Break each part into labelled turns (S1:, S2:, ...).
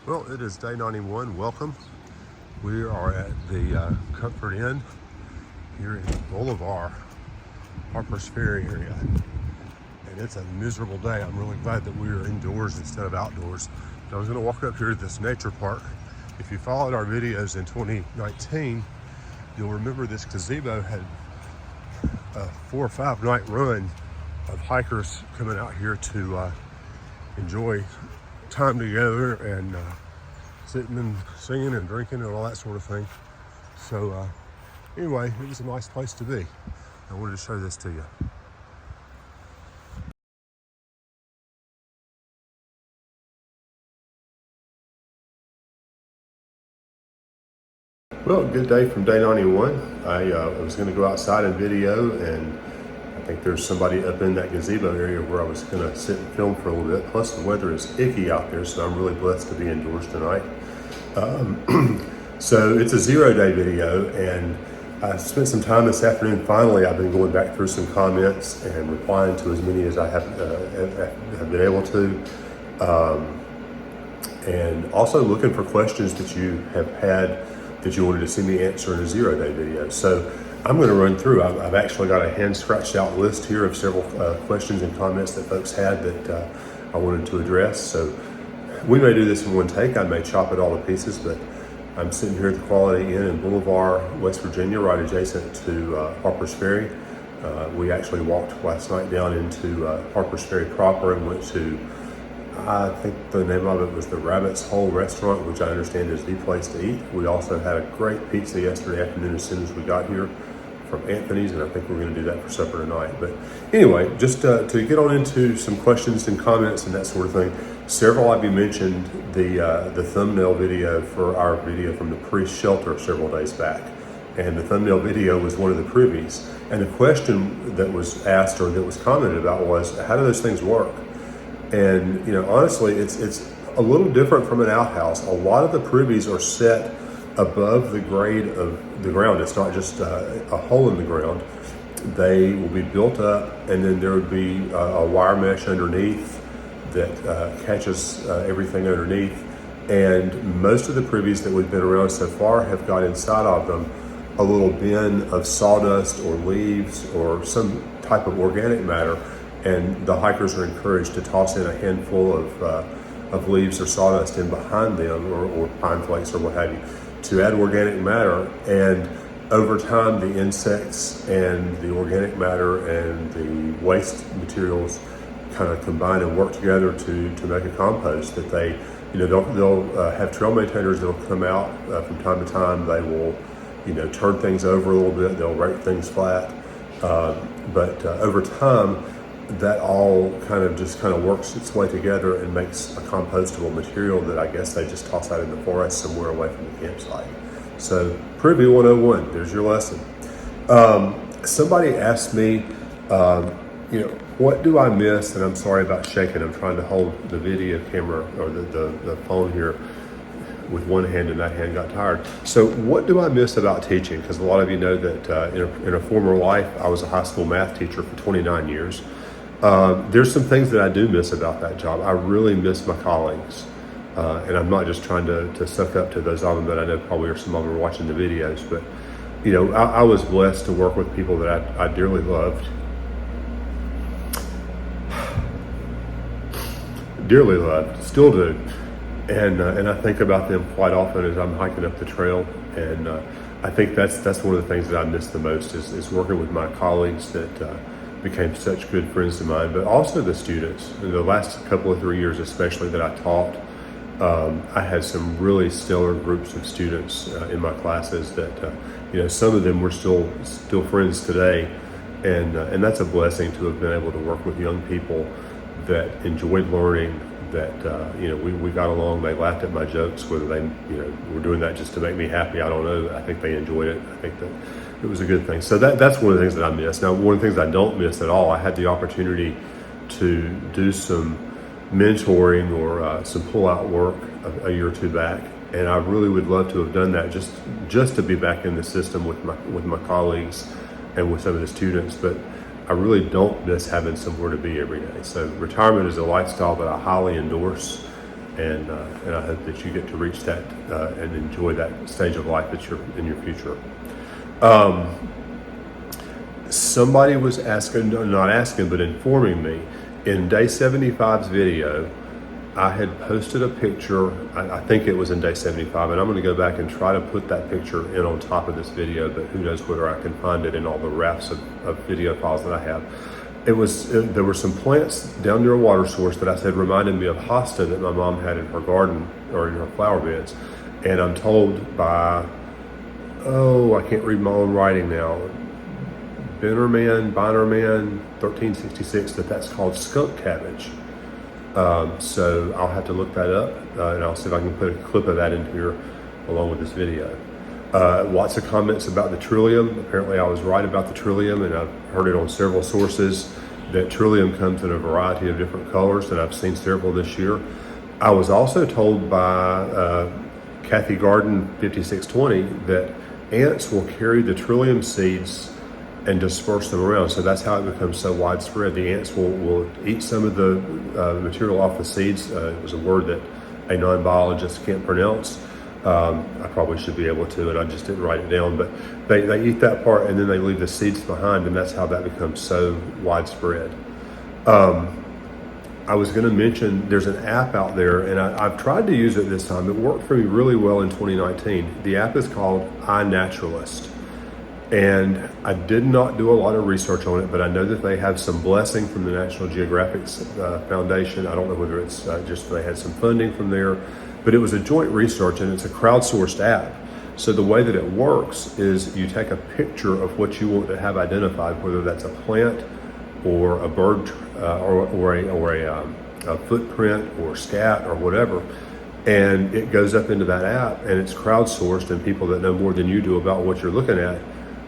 S1: Well, it is day 91. Welcome. We are at the Comfort Inn here in Boulevard, Harpers Ferry area. And it's a miserable day. I'm really glad that we are indoors instead of outdoors. I was going to walk up here to this nature park. If you followed our videos in 2019, you'll remember this gazebo had a 4 or 5 night run of hikers coming out here to enjoy time together and sitting and singing and drinking and all that sort of thing. So anyway, it was a nice place to be. I wanted to show this to you. Well, good day from day 91. I was going to go outside and video, and I think there's somebody up in that gazebo area where I was going to sit and film for a little bit. Plus the weather is icky out there, so I'm really blessed to be indoors tonight. So it's a 0-day video, and I spent some time this afternoon. Finally, I've been going back through some comments and replying to as many as I have been able to. And also looking for questions that you have had that you wanted to see me answer in a 0-day video. So I'm going to run through. I've actually got a hand scratched out list here of several questions and comments that folks had that I wanted to address. So we may do this in one take. I may chop it all to pieces, but I'm sitting here at the Quality Inn in Boulevard, West Virginia, right adjacent to Harpers Ferry. We actually walked last night down into Harpers Ferry proper and went to, I think the name of it was the Rabbit's Hole Restaurant, which I understand is the place to eat. We also had a great pizza yesterday afternoon as soon as we got here from Anthony's, and I think we're going to do that for supper tonight. But anyway, just to get on into some questions and comments and that sort of thing. Several of you mentioned the thumbnail video for our video from the priest shelter several days back, and the thumbnail video was one of the privies. And the question that was asked or that was commented about was, how do those things work? And you know, honestly, it's a little different from an outhouse. A lot of the privies are set above the grade of the ground. It's not just a hole in the ground. They will be built up, and then there would be a wire mesh underneath that catches everything underneath. And most of the privies that we've been around so far have got inside of them a little bin of sawdust or leaves or some type of organic matter, and the hikers are encouraged to toss in a handful of leaves or sawdust in behind them, or pine flakes or what have you, to add organic matter. And over time, the insects and the organic matter and the waste materials kind of combine and work together to make a compost that they, you know, they'll have trail maintainers that'll come out from time to time. They will, you know, turn things over a little bit. They'll rake things flat. But over time, that all kind of works its way together and makes a compostable material that I guess they just toss out in the forest somewhere away from the campsite. So Privy 101, there's your lesson. Somebody asked me, you know, what do I miss? And I'm sorry about shaking. I'm trying to hold the video camera or the phone here with one hand, and that hand got tired. So what do I miss about teaching? Because a lot of you know that in a former life, I was a high school math teacher for 29 years. There's some things that I do miss about that job. I really miss my colleagues. And I'm not just trying to suck up to those of them that I know probably are some of them are watching the videos. But, you know, I was blessed to work with people that I dearly loved. Dearly loved, still do. And I think about them quite often as I'm hiking up the trail. And I think that's one of the things that I miss the most is working with my colleagues that became such good friends of mine, but also the students. In the last couple of 3 years especially that I taught, I had some really stellar groups of students in my classes that, you know, some of them were still friends today. And that's a blessing to have been able to work with young people that enjoyed learning, that, you know, we got along. They laughed at my jokes, whether they, you know, were doing that just to make me happy, I don't know. I think they enjoyed it. I think that it was a good thing. So that's one of the things that I miss. Now, one of the things I don't miss at all, I had the opportunity to do some mentoring or some pull-out work a year or two back, and I really would love to have done that just to be back in the system with my colleagues and with some of the students. But I really don't miss having somewhere to be every day. So retirement is a lifestyle that I highly endorse, and I hope that you get to reach that and enjoy that stage of life that you're in your future. Somebody was asking, not asking, but informing me, in day 75's video, I had posted a picture, I think it was in day 75, and I'm going to go back and try to put that picture in on top of this video, but who knows whether I can find it in all the rafts of video files that I have. There were some plants down near a water source that I said reminded me of hosta that my mom had in her garden or in her flower beds. And I'm told by, I can't read my own writing now, Binerman, 1366, that's called skunk cabbage. So I'll have to look that up, and I'll see if I can put a clip of that in here along with this video. Lots of comments about the trillium. Apparently I was right about the trillium, and I've heard it on several sources that trillium comes in a variety of different colors, and I've seen several this year. I was also told by Kathy Garden 5620 that ants will carry the trillium seeds and disperse them around. So that's how it becomes so widespread. The ants will eat some of the material off the seeds. It was a word that a non-biologist can't pronounce. I probably should be able to, and I just didn't write it down. But they eat that part, and then they leave the seeds behind, and that's how that becomes so widespread. I was going to mention there's an app out there, and I've tried to use it this time. It worked for me really well in 2019. The app is called Naturalist. And I did not do a lot of research on it, but I know that they have some blessing from the National Geographic Foundation. I don't know whether it's just they had some funding from there, but it was a joint research, and it's a crowdsourced app. So the way that it works is you take a picture of what you want to have identified, whether that's a plant or a bird or a footprint or scat or whatever, and it goes up into that app, and it's crowdsourced, and people that know more than you do about what you're looking at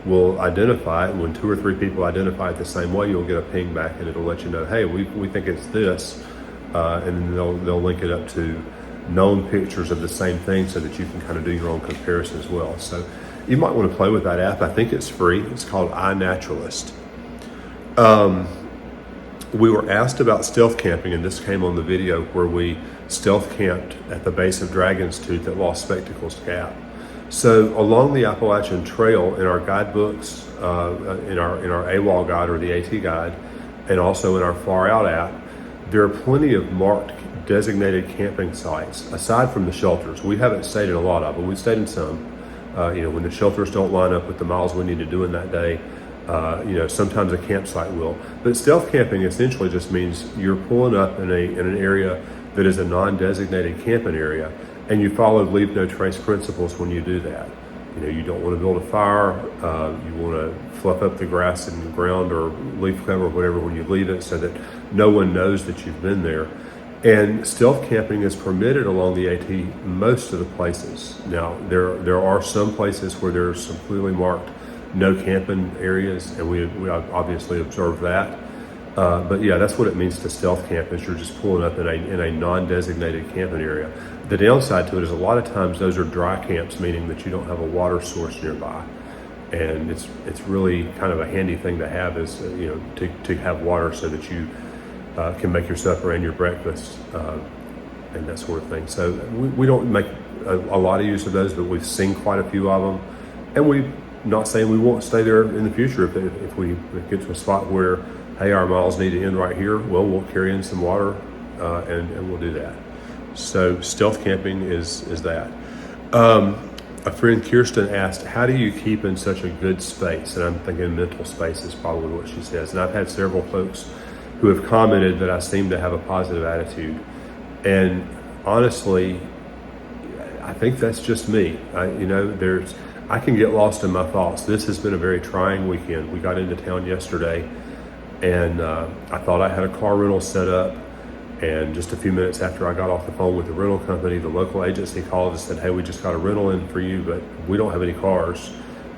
S1: will identify it. When 2 or 3 people identify it the same way, you'll get a ping back, and it'll let you know, hey, we think it's this, and then they'll link it up to known pictures of the same thing so that you can kind of do your own comparison as well. So you might want to play with that app. I think it's free. It's called iNaturalist. We were asked about stealth camping, and this came on the video where we stealth camped at the base of Dragon's Tooth at Lost Spectacles Gap. So along the Appalachian Trail, in our guidebooks, in our AWOL guide or the AT guide, and also in our Far Out app, there are plenty of marked designated camping sites aside from the shelters. We haven't stayed in a lot of them. We've stayed in some. When the shelters don't line up with the miles we need to do in that day, sometimes a campsite will. But stealth camping essentially just means you're pulling up in an area that is a non-designated camping area, and you follow leave no trace principles when you do that. You don't want to build a fire. You want to fluff up the grass and the ground or leaf cover or whatever when you leave it so that no one knows that you've been there. And stealth camping is permitted along the AT most of the places. Now, there are some places where there's some clearly marked no camping areas, and we obviously observe that. But yeah, that's what it means to stealth camp, is you're just pulling up in a non-designated camping area. The downside to it is a lot of times those are dry camps, meaning that you don't have a water source nearby. And it's really kind of a handy thing to have, is to have water so that you can make your supper and your breakfast and that sort of thing. So we don't make a lot of use of those, but we've seen quite a few of them, and we're not saying we won't stay there in the future. If we get to a spot where, hey, our miles need to end right here, well, we'll carry in some water and we'll do that. So stealth camping is that. A friend, Kirsten, asked, how do you keep in such a good space? And I'm thinking mental space is probably what she says. And I've had several folks who have commented that I seem to have a positive attitude. And honestly, I think that's just me. I can get lost in my thoughts. This has been a very trying weekend. We got into town yesterday, and I thought I had a car rental set up. And just a few minutes after I got off the phone with the rental company, the local agency called and said, hey, we just got a rental in for you, but we don't have any cars.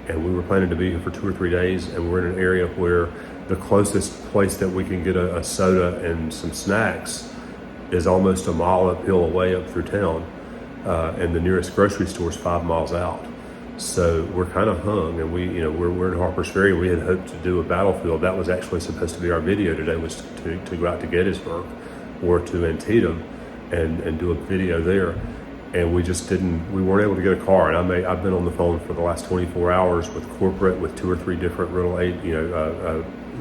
S1: And we were planning to be here for 2 or 3 days, and we're in an area where the closest place that we can get a soda and some snacks is almost a mile uphill away up through town. And the nearest grocery store is 5 miles out. So we're kind of hung, and we're in Harpers Ferry. We had hoped to do a battlefield. That was actually supposed to be our video today, was to go out to Gettysburg or to Antietam. and do a video there. And we weren't able to get a car. And I've been on the phone for the last 24 hours with corporate, with 2 or 3 different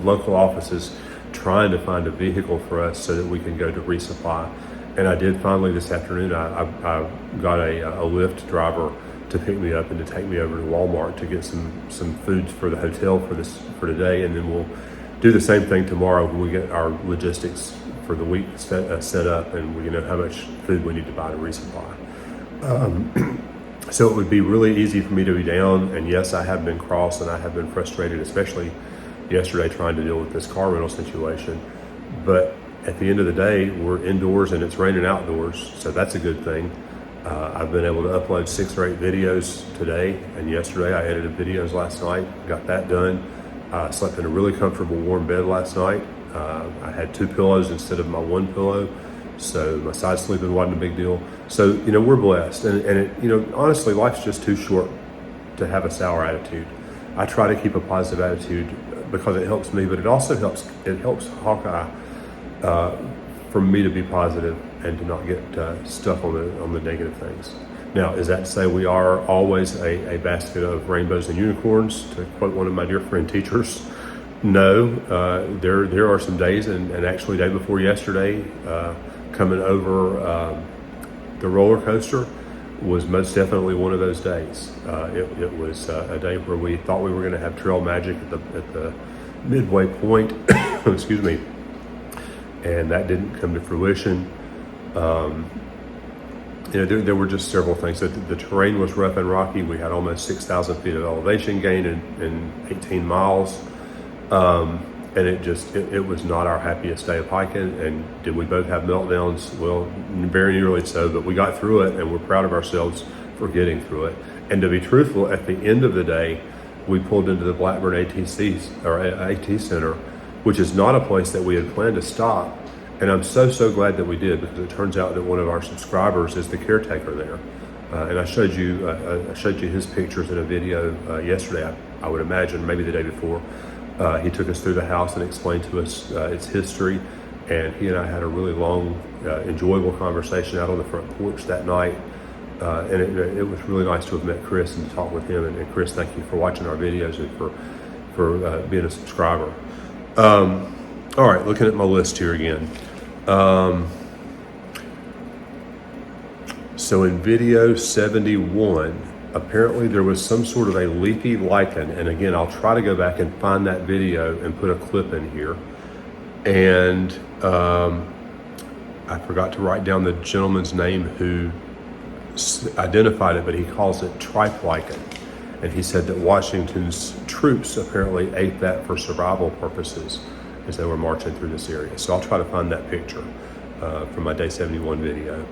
S1: local offices, trying to find a vehicle for us so that we can go to resupply. And I did finally this afternoon. I got a Lyft driver to pick me up and to take me over to Walmart to get some food for the hotel for today, and then we'll do the same thing tomorrow when we get our logistics for the week set up, and we know how much food we need to buy to resupply. So it would be really easy for me to be down, and yes, I have been cross and I have been frustrated, especially yesterday trying to deal with this car rental situation. But at the end of the day, we're indoors and it's raining outdoors, so that's a good thing. I've been able to upload 6 or 8 videos today, and yesterday I edited videos last night, got that done. I slept in a really comfortable warm bed last night. I had 2 pillows instead of my 1 pillow, so my side sleeping wasn't a big deal. So, we're blessed, and honestly, life's just too short to have a sour attitude. I try to keep a positive attitude because it helps me, but it also helps Hawkeye for me to be positive and to not get stuck on the negative things. Now, is that to say we are always a basket of rainbows and unicorns, to quote one of my dear friend teachers? No, there are some days, and actually day before yesterday, coming over the roller coaster was most definitely one of those days. It was a day where we thought we were going to have trail magic at the midway point, excuse me, and that didn't come to fruition. There were just several things. The terrain was rough and rocky. We had almost 6,000 feet of elevation gain in 18 miles. And it was not our happiest day of hiking. And did we both have meltdowns? Well, very nearly so, but we got through it, and we're proud of ourselves for getting through it. And to be truthful, at the end of the day, we pulled into the Blackburn AT Center, which is not a place that we had planned to stop. And I'm so glad that we did, because it turns out that one of our subscribers is the caretaker there. And I showed you his pictures in a video yesterday. I would imagine maybe the day before. He took us through the house and explained to us its history. And he and I had a really long, enjoyable conversation out on the front porch that night. And it was really nice to have met Chris and to talk with him. And Chris, thank you for watching our videos and for being a subscriber. All right, looking at my list here again. So in video 71, apparently there was some sort of a leafy lichen. And again, I'll try to go back and find that video and put a clip in here. And I forgot to write down the gentleman's name who identified it, but he calls it tripe lichen. And he said that Washington's troops apparently ate that for survival purposes as they were marching through this area. So I'll try to find that picture from my day 71 video.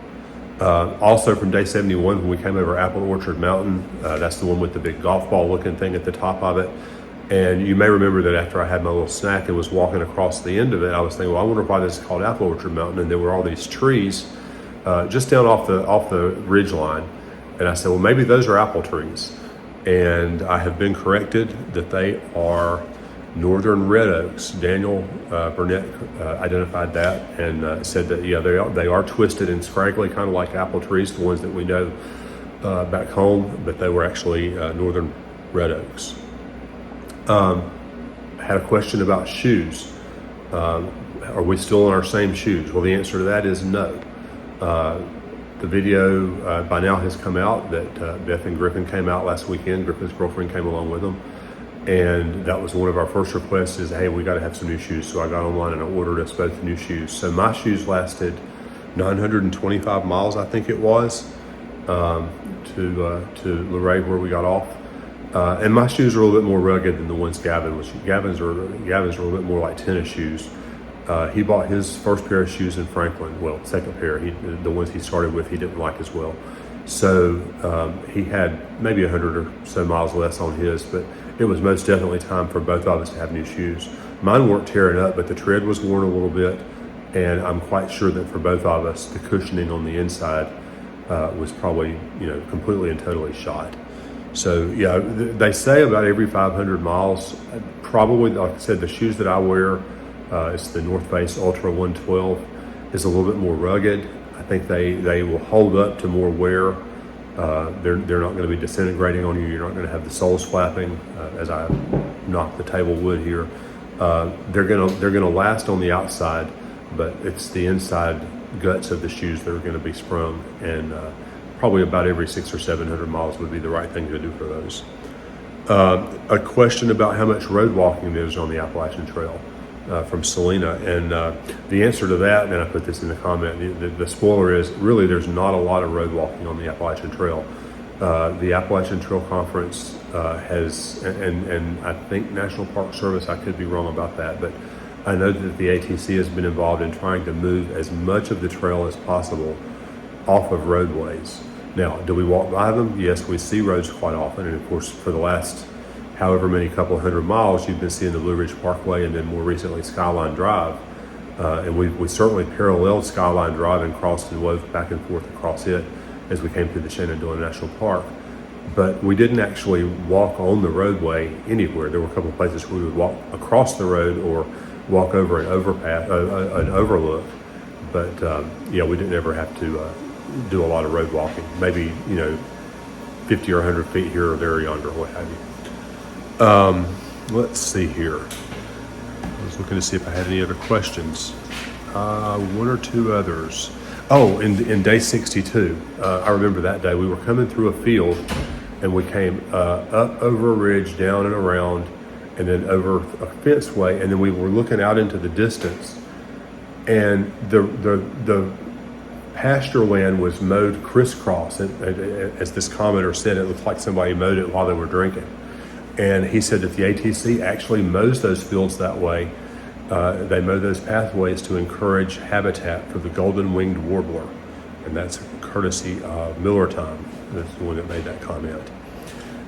S1: Also from day 71, when we came over Apple Orchard Mountain, that's the one with the big golf ball looking thing at the top of it. And you may remember that after I had my little snack and was walking across the end of it, I was thinking, well, I wonder why this is called Apple Orchard Mountain. And there were all these trees just down off the ridge line. And I said, well, maybe those are apple trees. And I have been corrected that they are northern red oaks. Daniel Burnett identified that and said that, yeah, they are twisted and scraggly, kind of like apple trees, the ones that we know back home, but they were actually northern red oaks. I had a question about shoes. Are we still in our same shoes? Well, the answer to that is no. The video by now has come out that Beth and Griffin came out last weekend. Griffin's girlfriend came along with them. And that was one of our first requests is, hey, we got to have some new shoes. So I got online and I ordered us both new shoes. So my shoes lasted 925 miles, I think it was, to Luray where we got off. And my shoes are a little bit more rugged than the ones Gavin was. Gavin's are a little bit more like tennis shoes. He bought his first pair of shoes in Franklin. Well, second pair. The ones he started with, he didn't like as well. So he had maybe 100 or so miles less on his, but it was most definitely time for both of us to have new shoes. Mine weren't tearing up, but the tread was worn a little bit, and I'm quite sure that for both of us, the cushioning on the inside was probably, completely and totally shot. So yeah, they say about every 500 miles, probably, like I said, the shoes that I wear, it's the North Face Ultra 112, is a little bit more rugged. I think they will hold up to more wear. They're not going to be disintegrating on you. You're not going to have the soles flapping as I knock the table wood here. They're gonna last on the outside, but it's the inside guts of the shoes that are going to be sprung, and probably about every 600 or 700 miles would be the right thing to do for those. A question about how much road walking there is on the Appalachian Trail from Selena, and the answer to that, and I put this in the comment, the spoiler is really there's not a lot of road walking on the Appalachian Trail. The Appalachian Trail Conference has, and I think National Park Service, I could be wrong about that, but I know that the ATC has been involved in trying to move as much of the trail as possible off of roadways. Now, do we walk by them? Yes, we see roads quite often, and of course for the last however many couple hundred miles, you've been seeing the Blue Ridge Parkway and then more recently Skyline Drive. And we certainly paralleled Skyline Drive and crossed and wove back and forth across it as we came through the Shenandoah National Park. But we didn't actually walk on the roadway anywhere. There were a couple of places where we would walk across the road or walk over an overpass, an overlook. But yeah, we didn't ever have to do a lot of road walking. Maybe 50 or 100 feet here or there or yonder, what have you. Let's see here. I was looking to see if I had any other questions. One or two others. Oh, in day 62, I remember that day we were coming through a field, and we came up over a ridge, down and around, and then over a fenceway, and then we were looking out into the distance, and the pasture land was mowed crisscross. As this commenter said, it looked like somebody mowed it while they were drinking. And he said that the ATC actually mows those fields that way. They mow those pathways to encourage habitat for the golden-winged warbler. And that's courtesy of Miller Time. That's the one that made that comment.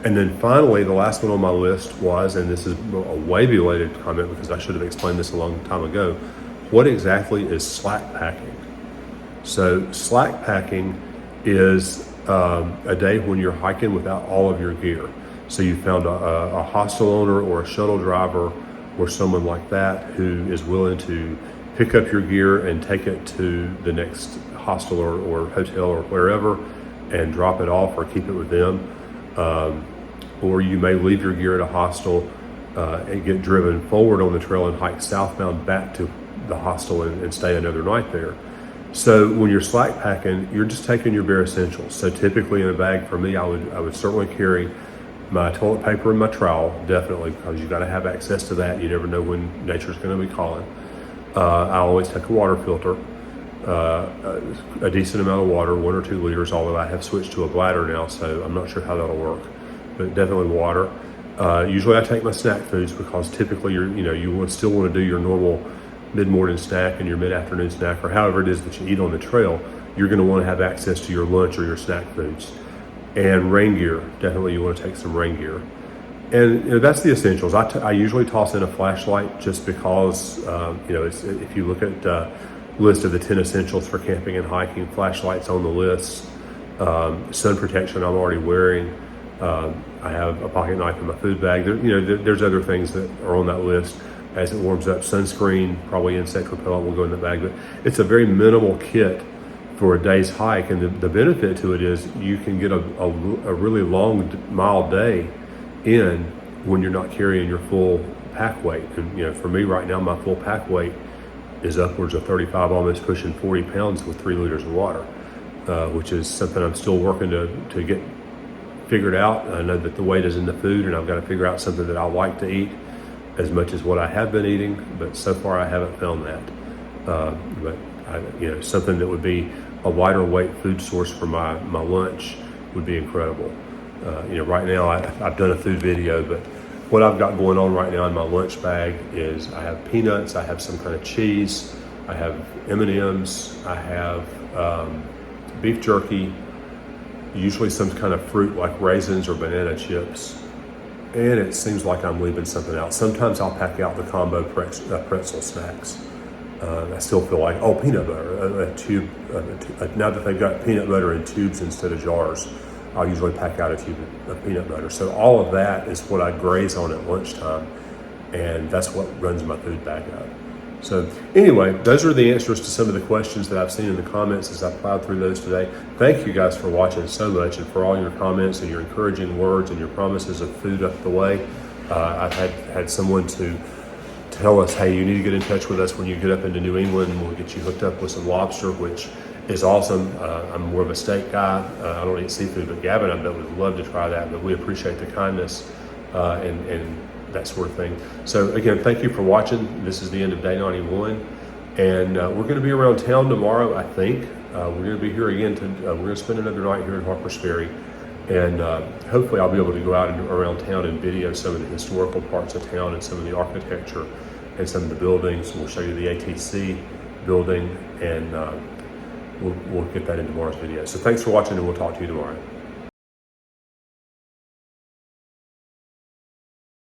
S1: And then finally, the last one on my list was, and this is a way belated comment because I should have explained this a long time ago, what exactly is slack packing? So slack packing is a day when you're hiking without all of your gear. So you found a hostel owner or a shuttle driver or someone like that who is willing to pick up your gear and take it to the next hostel or hotel or wherever and drop it off or keep it with them. Or you may leave your gear at a hostel and get driven forward on the trail and hike southbound back to the hostel and stay another night there. So when you're slack packing, you're just taking your bare essentials. So typically in a bag for me, I would certainly carry my toilet paper and my trowel, definitely, because you've got to have access to that. You never know when nature's going to be calling. I always take a water filter, a decent amount of water, 1 or 2 liters, although I have switched to a bladder now, so I'm not sure how that'll work, but definitely water. Usually I take my snack foods because typically you would still want to do your normal mid-morning snack and your mid-afternoon snack, or however it is that you eat on the trail. You're going to want to have access to your lunch or your snack foods. And rain gear, definitely you want to take some rain gear. And that's the essentials. I usually toss in a flashlight just because, if you look at the list of the 10 essentials for camping and hiking, flashlight's on the list. Sun protection I'm already wearing. I have a pocket knife in my food bag. There's other things that are on that list. As it warms up, sunscreen, probably insect repellent will go in the bag, but it's a very minimal kit for a day's hike, and the benefit to it is you can get a really long mile day in when you're not carrying your full pack weight. And for me right now, my full pack weight is upwards of 35, almost pushing 40 pounds with 3 liters of water, which is something I'm still working to get figured out. I know that the weight is in the food, and I've got to figure out something that I like to eat as much as what I have been eating, but so far I haven't found that. But something that would be a lighter weight food source for my lunch would be incredible. Right now I've done a food video, but what I've got going on right now in my lunch bag is I have peanuts, I have some kind of cheese, I have M&Ms, I have beef jerky, usually some kind of fruit like raisins or banana chips, and it seems like I'm leaving something out. Sometimes I'll pack out the combo pretzel snacks. I still feel like, peanut butter, a tube. Now that they've got peanut butter in tubes instead of jars, I'll usually pack out a tube of peanut butter. So all of that is what I graze on at lunchtime, and that's what runs my food bag up. So anyway, those are the answers to some of the questions that I've seen in the comments as I plowed through those today. Thank you guys for watching so much and for all your comments and your encouraging words and your promises of food up the way. I've had someone to tell us, hey, you need to get in touch with us when you get up into New England, and we'll get you hooked up with some lobster, which is awesome. I'm more of a steak guy. I don't eat seafood, but Gavin, I bet, would love to try that. But we appreciate the kindness and that sort of thing. So again, thank you for watching. This is the end of day 91, and we're going to be around town tomorrow, I think. We're going to be here again. We're going to spend another night here in Harpers Ferry, and hopefully I'll be able to go out and around town and video some of the historical parts of town and some of the architecture and some of the buildings. We'll show you the ATC building, and we'll get that in tomorrow's video. So thanks for watching, and we'll talk to you tomorrow.